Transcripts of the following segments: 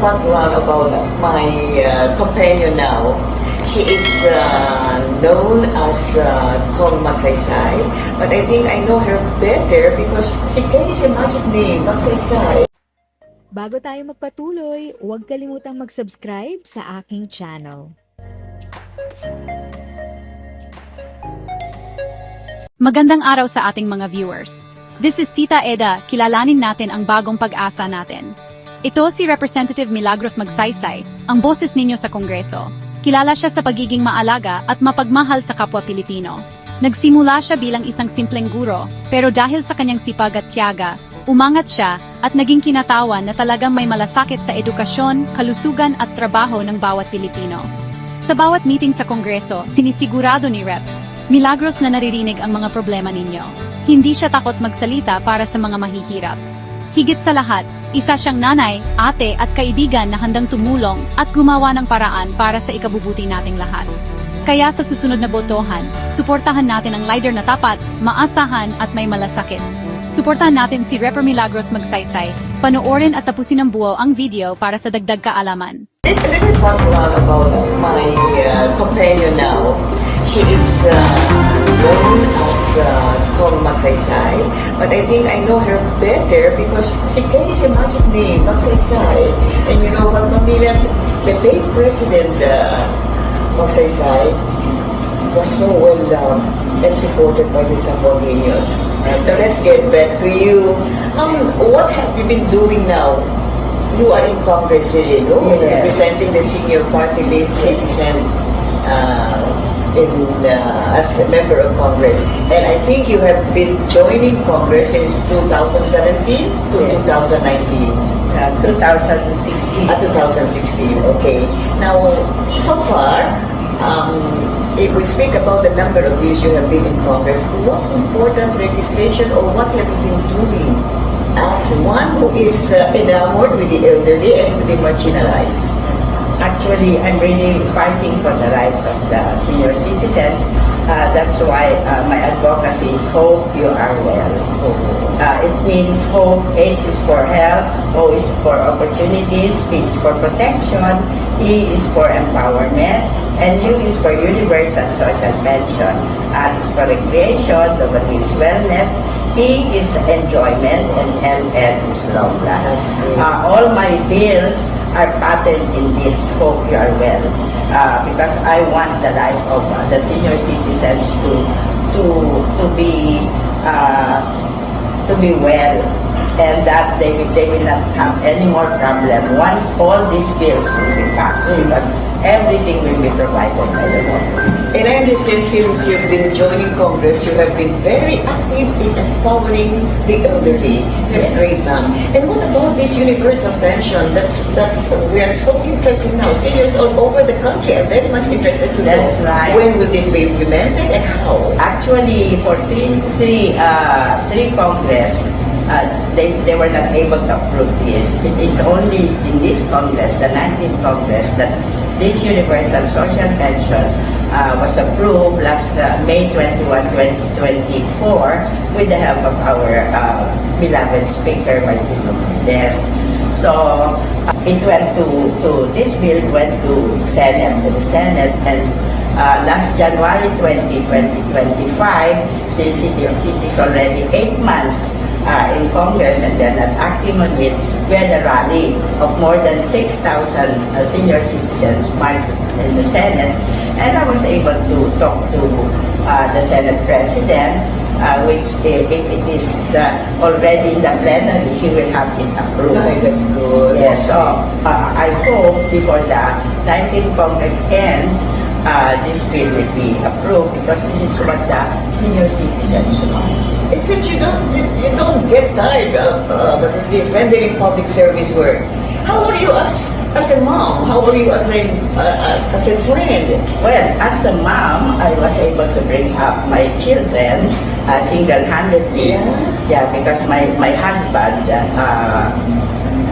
talk wrong about my companion now. She is known as Kong Magsaysay, but I think I know her better because she carries a magic name, Magsaysay. Bago tayo magpatuloy, huwag kalimutang mag-subscribe sa aking channel. Magandang araw sa ating mga viewers. This is Tita Eda, kilalanin natin ang bagong pag-asa natin. Ito si Representative Milagros Magsaysay, ang boses ninyo sa Kongreso. Kilala siya sa pagiging maalaga at mapagmahal sa kapwa Pilipino. Nagsimula siya bilang isang simpleng guro, pero dahil sa kanyang sipag at tiyaga, umangat siya at naging kinatawan na talagang may malasakit sa edukasyon, kalusugan at trabaho ng bawat Pilipino. Sa bawat meeting sa Kongreso, sinisigurado ni Rep. Milagros na naririnig ang mga problema ninyo. Hindi siya takot magsalita para sa mga mahihirap. Higit sa lahat, isa siyang nanay, ate at kaibigan na handang tumulong at gumawa ng paraan para sa ikabubuti nating lahat. Kaya sa susunod na botohan, suportahan natin ang leader na tapat, maasahan at may malasakit. Suportahan natin si Rep. Milagros Magsaysay. Panoorin at tapusin ng buo ang video para sa dagdag kaalaman. Let me talk wrong about my companion now. She is known as Kong Magsaysay, but I think I know her better because she carries a magic name, Magsaysay. And you know what, Mamila, the late President Magsaysay was so well loved and supported by the Sambuenos. Now let's get back to you. What have you been doing now? You are in Congress, really, no? Yes. Representing the senior party list citizen as a member of Congress. And I think you have been joining Congress since 2017 to Yes. 2019. 2016. 2016, okay. Now, so far, if we speak about the number of years you have been in Congress, what important legislation or what have you been doing as one who is enamored with the elderly and with the marginalized? Actually, I'm really fighting for the rights of the senior citizens. That's why my advocacy is Hope You Are Well. It means hope. H is for health, O is for opportunities, P is for protection, E is for empowerment, and U is for universal social pension. R is for recreation, W is wellness, E is enjoyment, and LL is long life. All my bills are patterned in this Hope You Are Well, because I want the life of the senior citizens to be well, and that they will not have any more problem once all these bills will be passed, because everything will be provided by the government. And I understand since you've been joining Congress, you have been very active in empowering the elderly. That's Yes. great, ma'am. And what about this universal pension? We are so interested now. Seniors all over the country are very much interested to know. That's right. When will this be implemented and how? Actually, for three Congress, they were not able to approve this. It is only in this Congress, the 19th Congress, that this universal social pension was approved last May 21, 2024 with the help of our beloved Speaker, Martin Romualdez. So it went to this bill went to the Senate, and last January 2025, since it is already 8 months in Congress and they're not acting on it, we had a rally of more than 6,000 senior citizens marched in the Senate, and I was able to talk to the Senate President, which if it is already in the plenary, he will have it approved. Okay, that's good. Yes, so I hope before the 19th Congress ends, this bill will be approved, because this is what the senior citizens want. And since you don't get tired of this rendering public service work, how are you as a mom? How are you as a friend? Well, as a mom, I was able to bring up my children single-handedly. Yeah, because my husband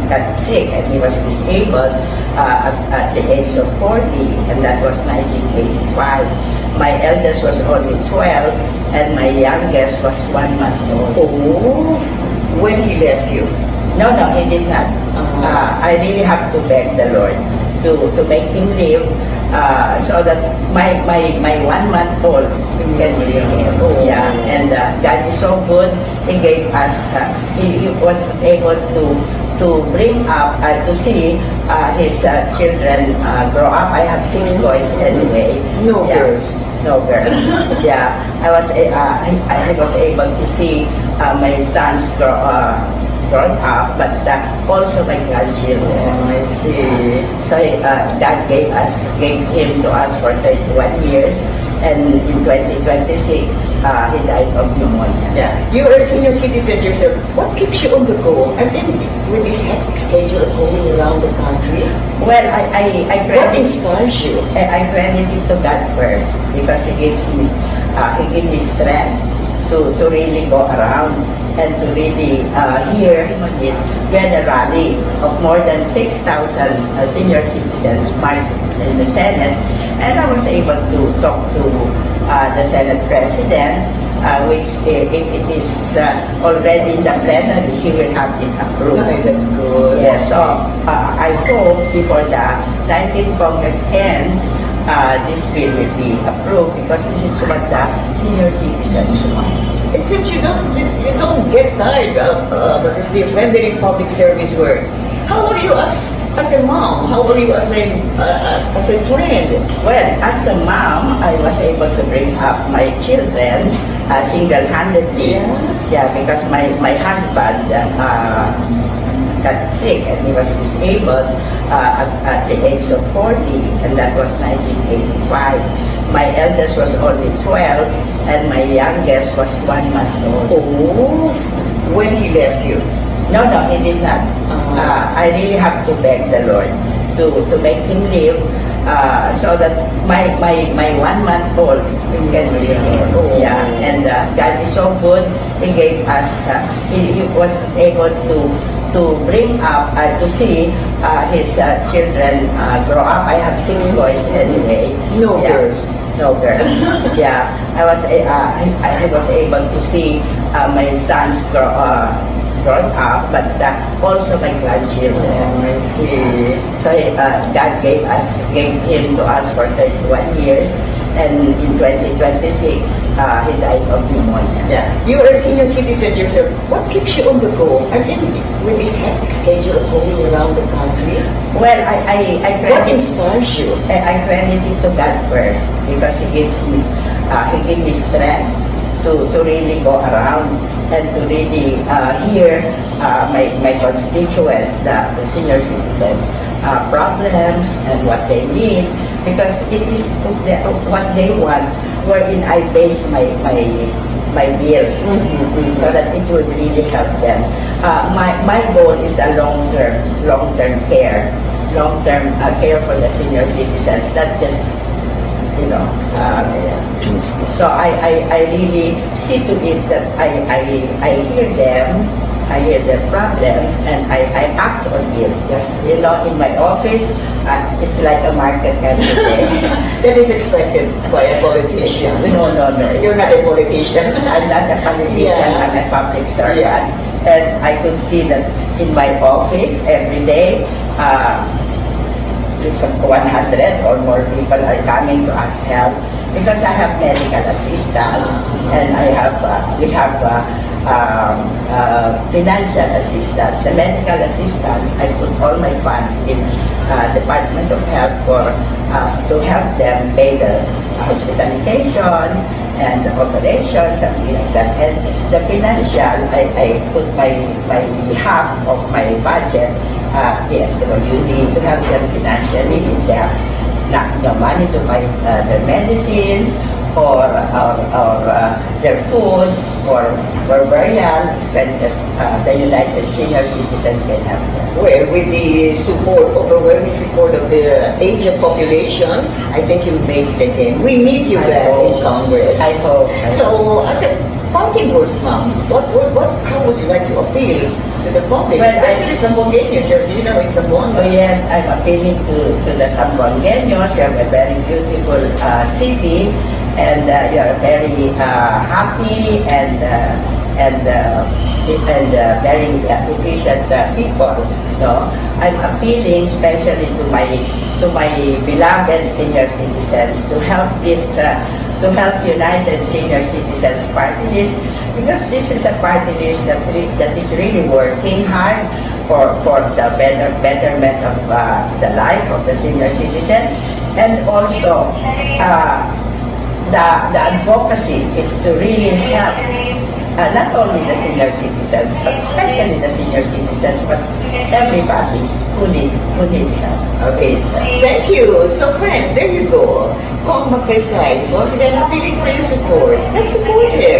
got sick and he was disabled at the age of 40, and that was 1985. My eldest was only 12, and my youngest was 1 month old. Oh, when he left you? No, no, he did not. I really have to beg the Lord to make him live so that my 1 month old can see him. Yeah, and God is so good. He gave us, he was able to bring up, to see his children grow up. I have 6 boys anyway. No Yeah. girls. No girl. Yeah, I was able to see my sons grown up, but also my grandchildren. I see. So God gave him to us for 31 years, and in 2026 he died of pneumonia. Yeah, you are a senior citizen yourself. What keeps you on the go? I mean, with this hectic schedule of going around the country, Well, I what credit inspires you? I credit it to God first because He gives me strength to really go around and to really hear it. We had a rally of more than 6,000 senior citizens march in the Senate, and I was able to talk to the Senate President, which if it is already in the plenary, he will have it approved. Okay, that's good. Yes, so I hope before the 19th Congress ends, this bill will be approved because this is what the senior citizens want. It seems you don't get tired of this rendering public service work. How are you as a mom? How are you as a friend? Well, as a mom, I was able to bring up my children single-handedly. Yeah, because my husband got sick and he was disabled at the age of 40, and that was 1985. My eldest was only 12, and my youngest was 1 month old. Oh, when he left you? No, no, he did not. I really have to beg the Lord to make him live so that my 1 month old can see him. Yeah, and God is so good. He gave us, he was able to bring up, to see his children grow up. I have 6 boys anyway. No Yeah. girls. No girls. Yeah, I was able to see my sons grown up, but also my grandchildren. I see. So God gave him to us for 31 years, and in 2026 he died of pneumonia. Yeah, you are a senior citizen yourself. What keeps you on the go? I mean, with this hectic schedule of going around the country, Well, I what credit inspires you? I credit it to God first because He gives me strength to really go around and to really hear my constituents, the senior citizens, problems and what they need, because it is what they want, wherein I base my bills so that it would really help them. My goal is a long-term care for the senior citizens, not just so I really see to it that I hear them, I hear their problems, and I act on it. Yes, in my office, it's like a market every day. That is expected by a politician. No. You're not a politician. I'm not a politician, Yeah. I'm a public servant. Yeah. And I could see that in my office every day, it's 100 or more people are coming to ask help because I have medical assistance and we have financial assistance. The medical assistance, I put all my funds in Department of Health to help them pay the hospitalization and the operation, something like that. And the financial, I put my half of my budget, yes, you need to help them financially if they have not the money to buy their medicines or their food or for burial expenses. The United Senior Citizen can help them. Well, with the overwhelming support of the Asian population, I think you'll make it again. We need you I back hope. in Congress. I hope. So, as a party boards, ma'am, how would you like to appeal to the public, Well, especially Zamboangueños? You know, in Zamboanga. Oh yes, I'm appealing to the Zamboangueños. You have a very beautiful city, and you're very happy and very efficient people. No, I'm appealing especially to my beloved senior citizens to help this to help United Senior Citizens Party List, because this is a party list that is really working hard for the betterment of the life of the senior citizen, and also the advocacy is to really help not only the senior citizens, but especially the senior citizens, but everybody who needs help. Okay, thank you. So friends, there you go. Kong Magsaysay is once again appealing for your support. Let's support her.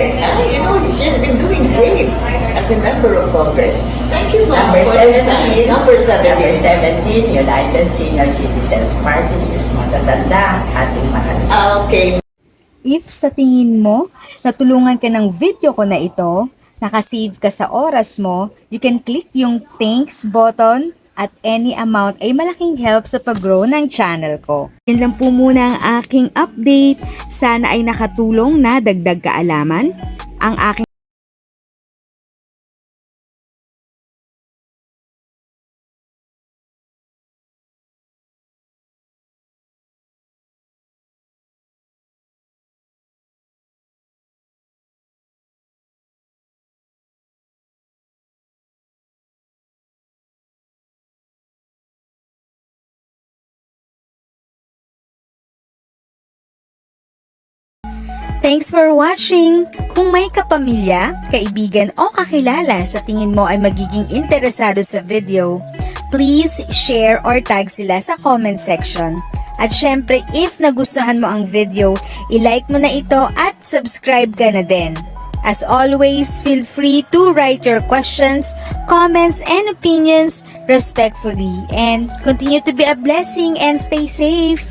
You know, she's been doing great as a member of Congress. Thank you, ma'am, Number for this 17, time. Number 17. United Senior Citizens Party is matatanda ating mahal. Okay. If sa tingin mo, natulungan ka ng video ko na ito, nakasave ka sa oras mo, you can click yung thanks button at any amount ay malaking help sa pag-grow ng channel ko. Yun lang po muna ang aking update. Sana ay nakatulong na dagdag kaalaman ang aking Thanks for watching! Kung may kapamilya, kaibigan o kakilala sa tingin mo ay magiging interesado sa video, please share or tag sila sa comment section. At syempre, if nagustuhan mo ang video, i-like mo na ito at subscribe ka na din. As always, feel free to write your questions, comments, and opinions respectfully. And continue to be a blessing and stay safe!